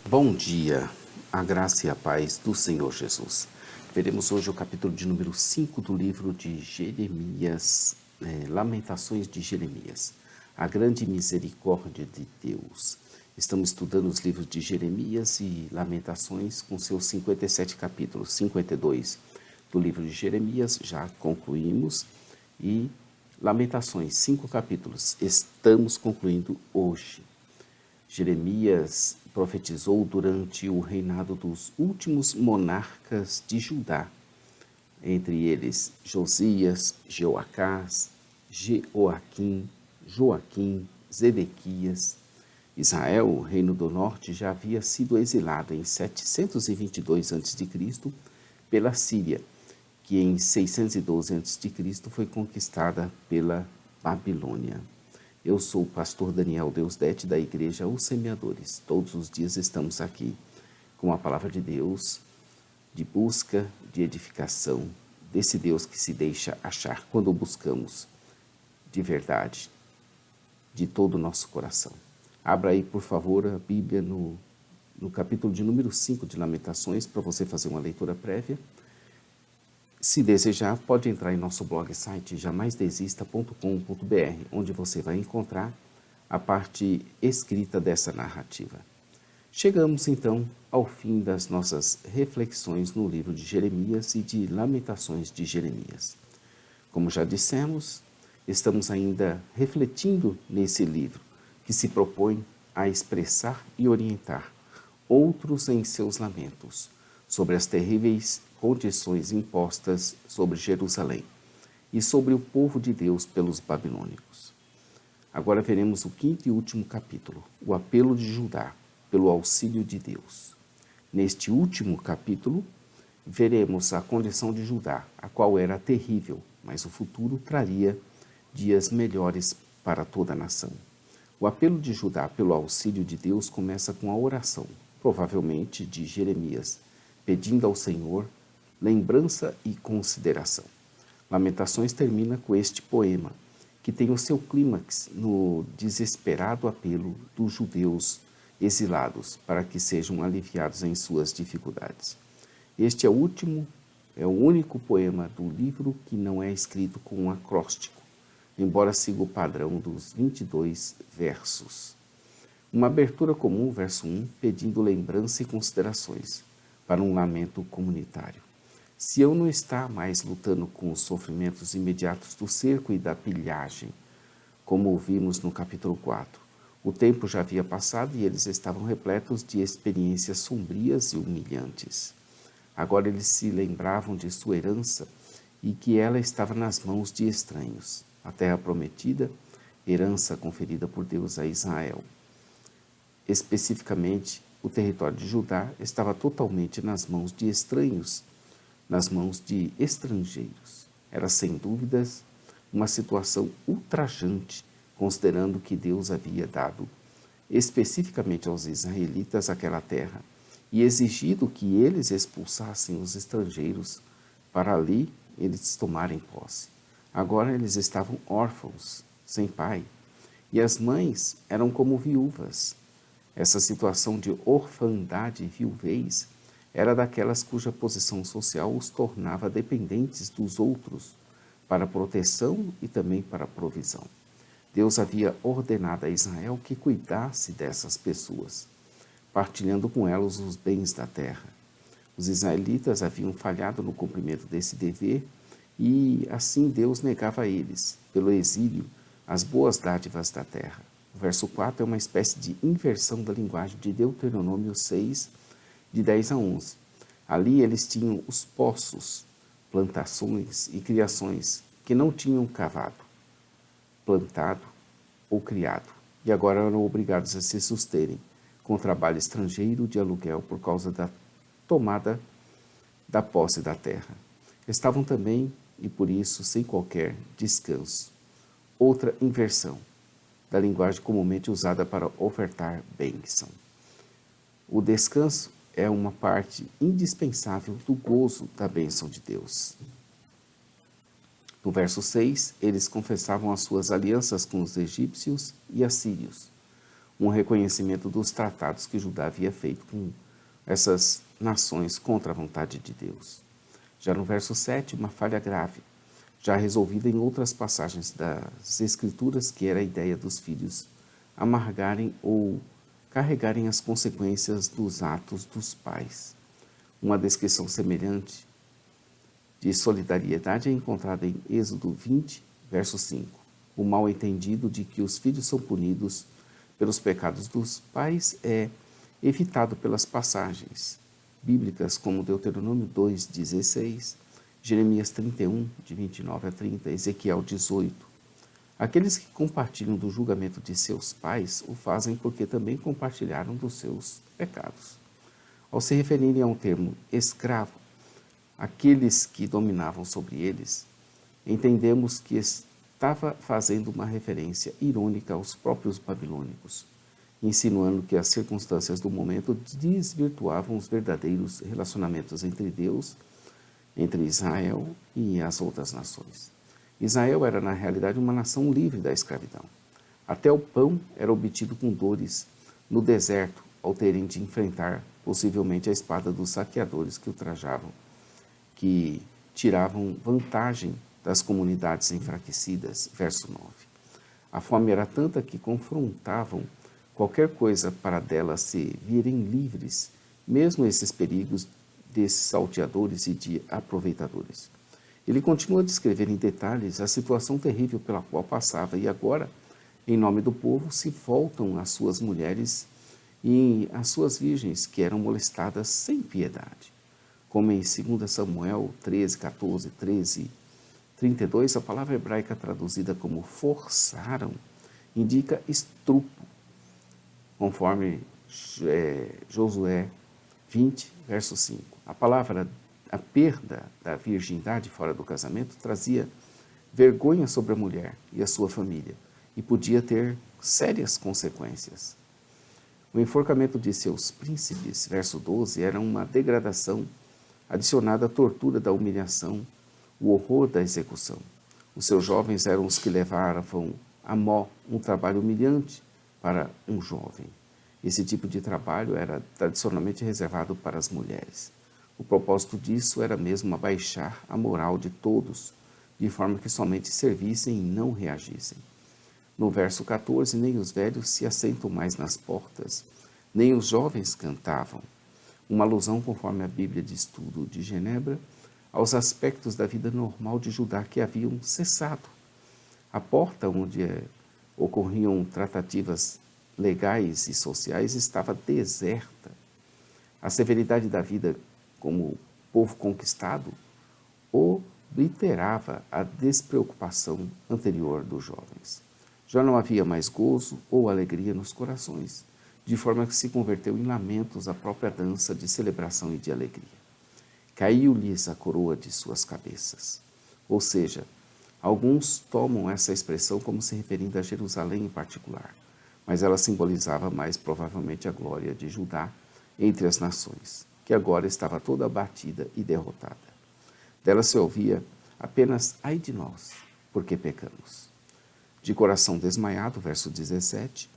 Bom dia, a graça e a paz do Senhor Jesus. Veremos hoje o capítulo de número 5 do livro de Jeremias, Lamentações de Jeremias, a grande misericórdia de Deus. Estamos estudando os livros de Jeremias e Lamentações com seus 57 capítulos, 52 do livro de Jeremias, já concluímos, e Lamentações, 5 capítulos, estamos concluindo hoje. Jeremias profetizou durante o reinado dos últimos monarcas de Judá, entre eles Josias, Jeoacás, Jeoaquim, Joaquim, Zedequias. Israel, o reino do norte, já havia sido exilado em 722 a.C. pela Síria, que em 612 a.C. foi conquistada pela Babilônia. Eu sou o pastor Daniel Deusdete da igreja Os Semeadores. Todos os dias estamos aqui com a palavra de Deus, de busca, de edificação, desse Deus que se deixa achar quando o buscamos de verdade, de todo o nosso coração. Abra aí, por favor, a Bíblia no capítulo de número 5 de Lamentações, para você fazer uma leitura prévia. Se desejar, pode entrar em nosso blog site jamaisdesista.com.br, onde você vai encontrar a parte escrita dessa narrativa. Chegamos então ao fim das nossas reflexões no livro de Jeremias e de Lamentações de Jeremias. Como já dissemos, estamos ainda refletindo nesse livro, que se propõe a expressar e orientar outros em seus lamentos sobre as terríveis condições impostas sobre Jerusalém e sobre o povo de Deus pelos babilônicos. Agora veremos o quinto e último capítulo, o apelo de Judá pelo auxílio de Deus. Neste último capítulo, veremos a condição de Judá, a qual era terrível, mas o futuro traria dias melhores para toda a nação. O apelo de Judá pelo auxílio de Deus começa com a oração, provavelmente de Jeremias, pedindo ao Senhor lembrança e consideração. Lamentações termina com este poema, que tem o seu clímax no desesperado apelo dos judeus exilados para que sejam aliviados em suas dificuldades. Este é o único poema do livro que não é escrito com um acróstico, embora siga o padrão dos 22 versos. Uma abertura comum, verso 1, pedindo lembrança e considerações para um lamento comunitário. Sião não está mais lutando com os sofrimentos imediatos do cerco e da pilhagem, como ouvimos no capítulo 4. O tempo já havia passado e eles estavam repletos de experiências sombrias e humilhantes. Agora eles se lembravam de sua herança e que ela estava nas mãos de estranhos. A terra prometida, herança conferida por Deus a Israel. Especificamente, o território de Judá estava totalmente nas mãos de estranhos, nas mãos de estrangeiros. Era, sem dúvidas, uma situação ultrajante, considerando que Deus havia dado especificamente aos israelitas aquela terra e exigido que eles expulsassem os estrangeiros para ali eles tomarem posse. Agora eles estavam órfãos, sem pai, e as mães eram como viúvas. Essa situação de orfandade e viuvez era daquelas cuja posição social os tornava dependentes dos outros para proteção e também para provisão. Deus havia ordenado a Israel que cuidasse dessas pessoas, partilhando com elas os bens da terra. Os israelitas haviam falhado no cumprimento desse dever e assim Deus negava a eles, pelo exílio, as boas dádivas da terra. O verso 4 é uma espécie de inversão da linguagem de Deuteronômio 6, de 10 a 11. Ali eles tinham os poços, plantações e criações que não tinham cavado, plantado ou criado, e agora eram obrigados a se susterem com trabalho estrangeiro de aluguel por causa da tomada da posse da terra. Estavam também, e por isso, sem qualquer descanso. Outra inversão da linguagem comumente usada para ofertar bênção. O descanso é uma parte indispensável do gozo da bênção de Deus. No verso 6, eles confessavam as suas alianças com os egípcios e assírios. um reconhecimento dos tratados que Judá havia feito com essas nações contra a vontade de Deus. Já no verso 7, uma falha grave, já resolvida em outras passagens das Escrituras, que era a ideia dos filhos amargarem ou carregarem as consequências dos atos dos pais. Uma descrição semelhante de solidariedade é encontrada em Êxodo 20, verso 5. O mal entendido de que os filhos são punidos pelos pecados dos pais é evitado pelas passagens bíblicas como Deuteronômio 2:16, Jeremias 31, de 29 a 30, Ezequiel 18. Aqueles que compartilham do julgamento de seus pais o fazem porque também compartilharam dos seus pecados. Ao se referirem a um termo escravo, aqueles que dominavam sobre eles, entendemos que estava fazendo uma referência irônica aos próprios babilônicos, insinuando que as circunstâncias do momento desvirtuavam os verdadeiros relacionamentos entre Deus, entre Israel e as outras nações. Israel era, na realidade, uma nação livre da escravidão. Até o pão era obtido com dores no deserto, ao terem de enfrentar possivelmente a espada dos saqueadores que o trajavam, que tiravam vantagem das comunidades enfraquecidas. Verso 9. A fome era tanta que confrontavam qualquer coisa para delas se virem livres, mesmo esses perigos desses salteadores e de aproveitadores. Ele continua a descrever em detalhes a situação terrível pela qual passava e agora, em nome do povo, se voltam às suas mulheres e às suas virgens que eram molestadas sem piedade. Como em 2 Samuel 13, 14, 13, 32, a palavra hebraica traduzida como forçaram indica estrupo, conforme Josué 20, verso 5. A perda da virgindade fora do casamento trazia vergonha sobre a mulher e a sua família e podia ter sérias consequências. O enforcamento de seus príncipes, verso 12, era uma degradação adicionada à tortura da humilhação, o horror da execução. Os seus jovens eram os que levavam a mó um trabalho humilhante para um jovem. Esse tipo de trabalho era tradicionalmente reservado para as mulheres. O propósito disso era mesmo abaixar a moral de todos, de forma que somente servissem e não reagissem. No verso 14, nem os velhos se assentam mais nas portas, nem os jovens cantavam. Uma alusão, conforme a Bíblia de Estudo de Genebra, aos aspectos da vida normal de Judá que haviam cessado. A porta onde ocorriam tratativas legais e sociais estava deserta. A severidade da vida como povo conquistado obliterava a despreocupação anterior dos jovens. Já não havia mais gozo ou alegria nos corações, de forma que se converteu em lamentos a própria dança de celebração e de alegria. Caiu-lhes a coroa de suas cabeças. Ou seja, alguns tomam essa expressão como se referindo a Jerusalém em particular, mas ela simbolizava mais provavelmente a glória de Judá entre as nações, que agora estava toda abatida e derrotada. Dela se ouvia apenas ai de nós, porque pecamos. De coração desmaiado, verso 17,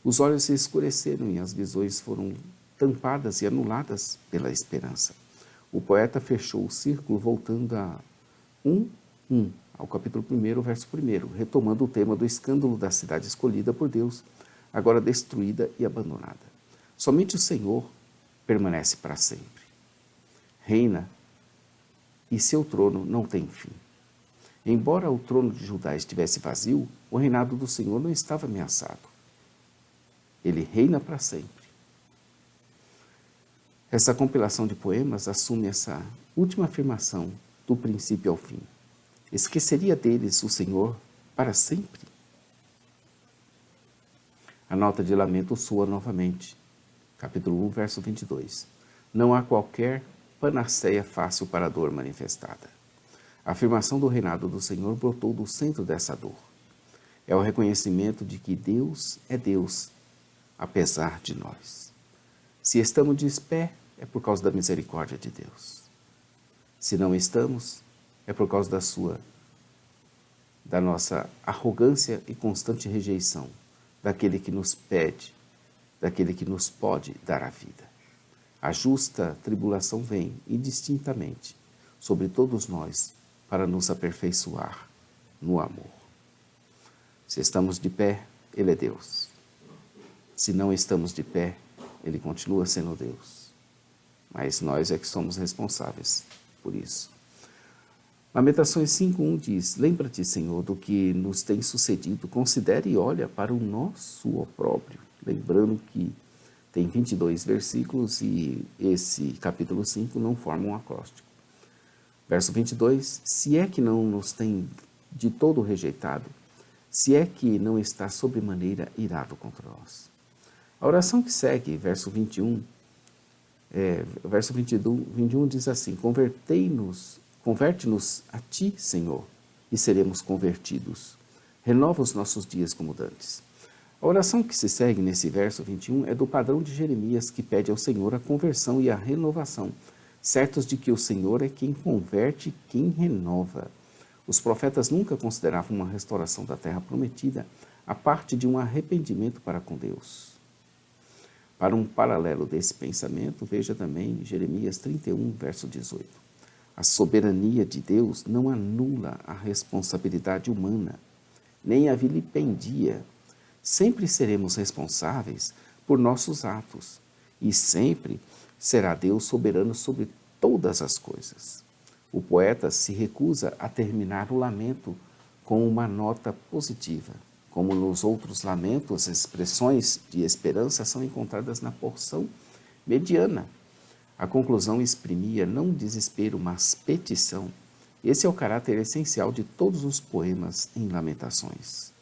os olhos se escureceram e as visões foram tampadas e anuladas pela esperança. O poeta fechou o círculo voltando a 1:1, ao capítulo 1, verso 1, retomando o tema do escândalo da cidade escolhida por Deus, agora destruída e abandonada. Somente o Senhor permanece para sempre. Reina e seu trono não tem fim. Embora o trono de Judá estivesse vazio, o reinado do Senhor não estava ameaçado. Ele reina para sempre. Essa compilação de poemas assume essa última afirmação do princípio ao fim. Esqueceria deles o Senhor para sempre? A nota de lamento soa novamente. Capítulo 1, verso 22. Não há qualquer panaceia fácil para a dor manifestada. A afirmação do reinado do Senhor brotou do centro dessa dor. É o reconhecimento de que Deus é Deus, apesar de nós. Se estamos de pé, é por causa da misericórdia de Deus. Se não estamos, é por causa da nossa arrogância e constante rejeição daquele que nos pede daquele que nos pode dar a vida. A justa tribulação vem indistintamente sobre todos nós para nos aperfeiçoar no amor. Se estamos de pé, Ele é Deus. Se não estamos de pé, Ele continua sendo Deus. Mas nós é que somos responsáveis por isso. Lamentações 5:1 diz: lembra-te, Senhor, do que nos tem sucedido, considere e olha para o nosso opróbrio. Lembrando que tem 22 versículos e esse capítulo 5 não forma um acróstico. Verso 22, se é que não nos tem de todo rejeitado, se é que não está sobremaneira irado contra nós. A oração que segue, verso 21, verso 21 diz assim: converte-nos a ti, Senhor, e seremos convertidos. Renova os nossos dias como dantes. A oração que se segue nesse verso 21 é do padrão de Jeremias, que pede ao Senhor a conversão e a renovação, certos de que o Senhor é quem converte e quem renova. Os profetas nunca consideravam uma restauração da terra prometida a parte de um arrependimento para com Deus. Para um paralelo desse pensamento, veja também Jeremias 31, verso 18. A soberania de Deus não anula a responsabilidade humana, nem a vilipendia. Sempre seremos responsáveis por nossos atos e sempre será Deus soberano sobre todas as coisas. O poeta se recusa a terminar o lamento com uma nota positiva. Como nos outros lamentos, as expressões de esperança são encontradas na porção mediana. A conclusão exprimia não desespero, mas petição. Esse é o caráter essencial de todos os poemas em Lamentações.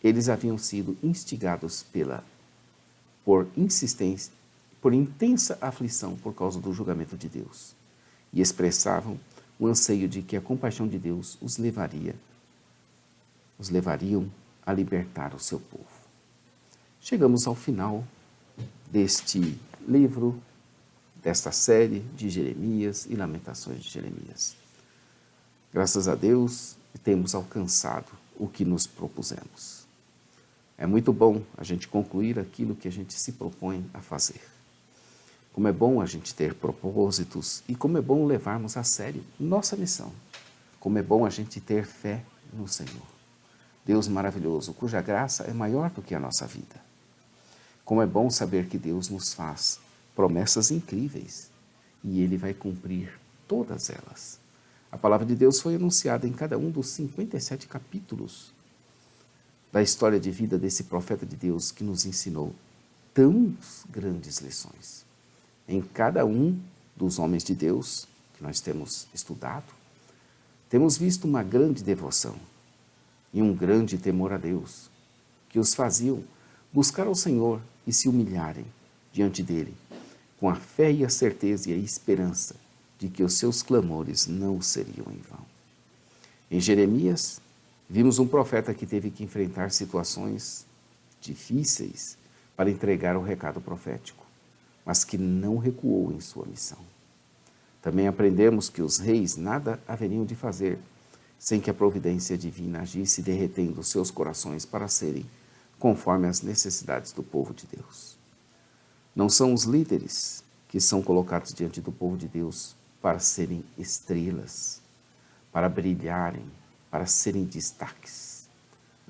Eles haviam sido instigados por intensa aflição por causa do julgamento de Deus, e expressavam o anseio de que a compaixão de Deus os levariam a libertar o seu povo. Chegamos ao final deste livro, desta série de Jeremias e Lamentações de Jeremias. Graças a Deus, temos alcançado o que nos propusemos. É muito bom a gente concluir aquilo que a gente se propõe a fazer. Como é bom a gente ter propósitos e como é bom levarmos a sério nossa missão. Como é bom a gente ter fé no Senhor. Deus maravilhoso, cuja graça é maior do que a nossa vida. Como é bom saber que Deus nos faz promessas incríveis e Ele vai cumprir todas elas. A palavra de Deus foi anunciada em cada um dos 57 capítulos da história de vida desse profeta de Deus que nos ensinou tão grandes lições. Em cada um dos homens de Deus que nós temos estudado, temos visto uma grande devoção e um grande temor a Deus, que os faziam buscar ao Senhor e se humilharem diante dele, com a fé e a certeza e a esperança de que os seus clamores não seriam em vão. Em Jeremias, vimos um profeta que teve que enfrentar situações difíceis para entregar o recado profético, mas que não recuou em sua missão. Também aprendemos que os reis nada haveriam de fazer sem que a providência divina agisse derretendo seus corações para serem conforme as necessidades do povo de Deus. Não são os líderes que são colocados diante do povo de Deus para serem estrelas, para brilharem, para serem destaques.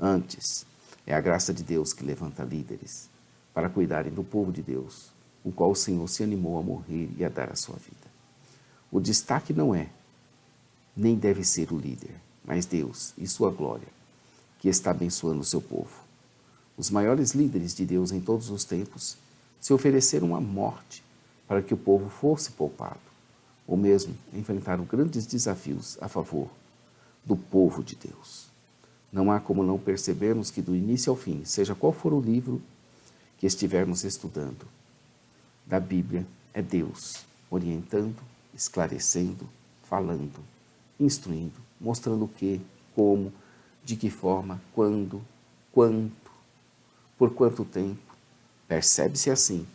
Antes, é a graça de Deus que levanta líderes para cuidarem do povo de Deus, o qual o Senhor se animou a morrer e a dar a sua vida. O destaque não é, nem deve ser o líder, mas Deus e sua glória, que está abençoando o seu povo. Os maiores líderes de Deus em todos os tempos se ofereceram à morte para que o povo fosse poupado, ou mesmo enfrentaram grandes desafios a favor do povo de Deus. Não há como não percebermos que do início ao fim, seja qual for o livro que estivermos estudando, da Bíblia é Deus orientando, esclarecendo, falando, instruindo, mostrando o que, como, de que forma, quando, quanto, por quanto tempo. Percebe-se assim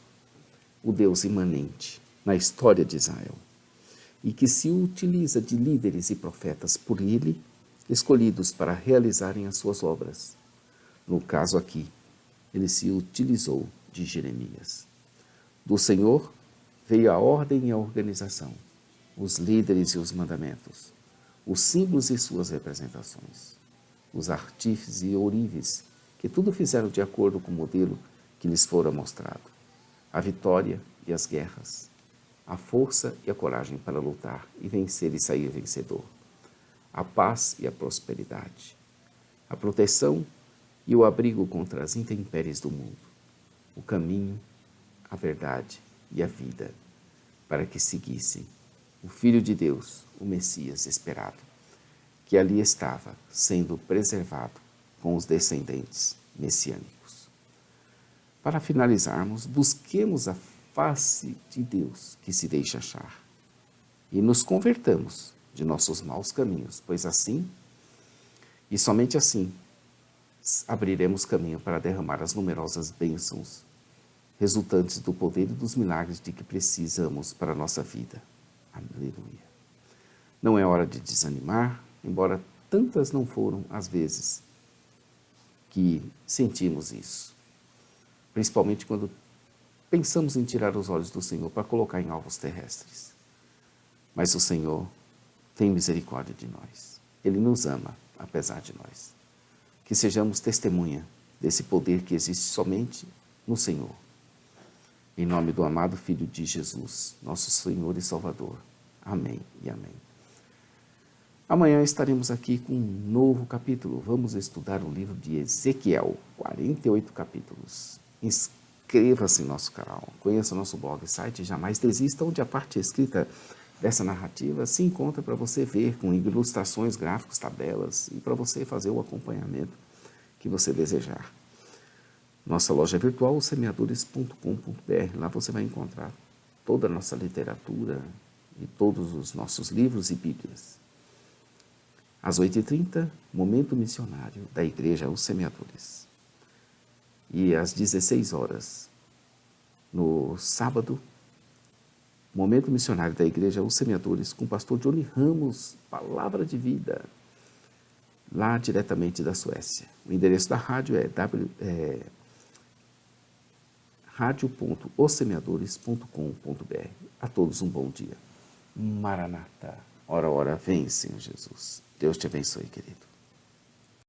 o Deus imanente na história de Israel e que se utiliza de líderes e profetas por ele, escolhidos para realizarem as suas obras. No caso aqui, ele se utilizou de Jeremias. Do Senhor veio a ordem e a organização, os líderes e os mandamentos, os símbolos e suas representações, os artífices e ourives, que tudo fizeram de acordo com o modelo que lhes fora mostrado, a vitória e as guerras, a força e a coragem para lutar e vencer e sair vencedor, a paz e a prosperidade, a proteção e o abrigo contra as intempéries do mundo, o caminho, a verdade e a vida, para que seguissem o Filho de Deus, o Messias esperado, que ali estava sendo preservado com os descendentes messiânicos. Para finalizarmos, busquemos a face de Deus que se deixa achar e nos convertamos de nossos maus caminhos, pois assim, e somente assim, abriremos caminho para derramar as numerosas bênçãos resultantes do poder e dos milagres de que precisamos para a nossa vida. Aleluia. Não é hora de desanimar, embora tantas não foram as vezes que sentimos isso. Principalmente quando pensamos em tirar os olhos do Senhor para colocar em alvos terrestres. Mas o Senhor tem misericórdia de nós. Ele nos ama, apesar de nós. Que sejamos testemunha desse poder que existe somente no Senhor. Em nome do amado Filho de Jesus, nosso Senhor e Salvador. Amém e amém. Amanhã estaremos aqui com um novo capítulo. Vamos estudar o livro de Ezequiel, 48 capítulos. Inscreva-se em nosso canal, conheça o nosso blog, site Jamais Desista, onde a parte escrita dessa narrativa se encontra para você ver, com ilustrações, gráficos, tabelas, e para você fazer o acompanhamento que você desejar. Nossa loja virtual, semeadores.com.br. Lá você vai encontrar toda a nossa literatura e todos os nossos livros e bíblias. Às 8h30, Momento Missionário da Igreja Os Semeadores. E às 16 horas, no sábado, Momento Missionário da Igreja Os Semeadores, com o pastor Johnny Ramos, Palavra de Vida, lá diretamente da Suécia. O endereço da rádio é radio.ossemeadores.com.br. A todos um bom dia. Maranata. Ora, ora, vem, Senhor Jesus. Deus te abençoe, querido.